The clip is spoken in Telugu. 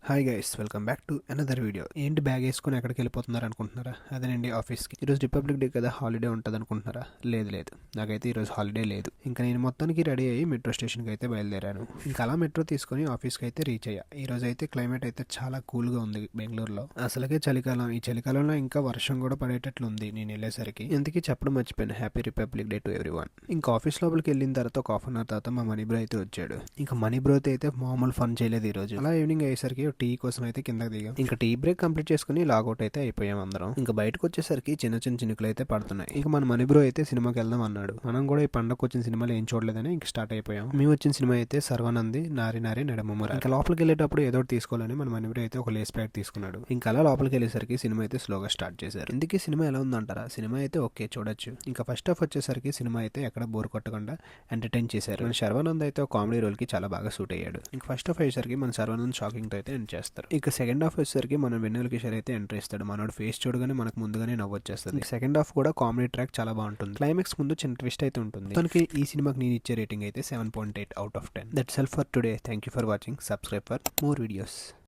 Hi guys, welcome back to another video. ఏంటి బ్యాగ్ వేసుకుని ఎక్కడికి వెళ్ళిపోతున్నారు అనుకుంటున్నారా? అదేనండి, ఆఫీస్కి. ఈరోజు రిపబ్లిక్ డే కదా, హాలిడే ఉంటుంది అనుకుంటున్నారా? లేదు, నాకైతే ఈరోజు హాలిడే లేదు. ఇంకా నేను మొత్తానికి రెడీ అయ్యి మెట్రో స్టేషన్కి అయితే బయలుదేరాను. ఇంకా అలా మెట్రో తీసుకుని ఆఫీస్కి అయితే రీచ్ అయ్యా. ఈ రోజు అయితే క్లైమేట్ అయితే చాలా కూల్గా ఉంది బెంగళూరులో. అసలుకే చలికాలం. ఈ చలికాలంలో ఇంకా వర్షం కూడా పడేటట్లు ఉంది నేను వెళ్ళేసరికి. ఎందుకు చెప్పడం మర్చిపోయాను, happy republic day to everyone. ఇంకా ఆఫీస్ లోపలికి వెళ్ళిన తర్వాత ఒక హాఫ్ అన్ అవర్ తర్వాత మా మనీ బ్రో అయితే వచ్చాడు. ఇంకా మనీ బ్రో అయితే మామూలు ఫన్ చేయలేదు ఈ రోజు. అలా ఈవినింగ్ అయ్యేసరికి టీ కోసం అయితే కిందకి దిగాం. ఇంకా టీ బ్రేక్ కంప్లీట్ చేసుకుని లాగౌట్ అయితే అయిపోయాం అందరం. ఇంకా బయటకు వచ్చేసరికి చిన్న చిన్న చినుకులు అయితే పడుతున్నాయి. ఇంకా మన మనీ బ్రో అయితే సినిమాకి వెళ్దాం అన్నాడు. మనం కూడా ఈ పండగకు వచ్చిన సినిమాలు ఏం చూడలేదని ఇంకా స్టార్ట్ అయిపోయాం. మేము వచ్చిన సినిమా అయితే సర్వానంది నారి నారి నడమముర. ఇంకా లోపలికి వెళ్ళేటప్పుడు ఏదో తీసుకోవాలని మన మనీ బ్రో అయితే ఒక లేస్ ప్యాక్ తీసుకున్నాడు. ఇంకా అలా లోపలికి వెళ్ళేసరికి సినిమా అయితే స్లోగా స్టార్ట్ చేశారు. ఇందుకే సినిమా ఎలా ఉందంటారా? సినిమా అయితే ఓకే, చూడొచ్చు. ఇంకా ఫస్ట్ హాఫ్ వచ్చేసరికి సినిమా అయితే ఎక్కడ బోర్ కొట్టకుండా ఎంటర్టైన్ చేశారు. మన శర్వానంద్ అయితే కామెడీ రోల్ కి చాలా బాగా సూట్ అయ్యాడు. ఇంకా ఫస్ట్ హాఫ్ అయ్యేసరికి మన శర్వానంద్ షాకింగ్ తో అయితే ఎండ్ చేస్తారు. ఇక సెకండ్ హాఫ్ వచ్చేసరికి మన వెన్నెల కిషోర్ అయితే ఎంటర్ ఇస్తాడు. మనోడు ఫేస్ చూడగానే మనకు ముందుగానే నవ్వొచ్చేస్తుంది. సెకండ్ హాఫ్ కూడా కామెడీ ట్రాక్ చాలా బాగుంటుంది. క్లైమాక్స్ ముందు చిన్న ట్విస్ట్ అయితే ఉంటుంది. తనకి ఈ సినిమాకి నేను ఇచ్చే రేటింగ్ అయితే 7.8 out of 10. That's all for today. Thank you for watching. Subscribe for more videos.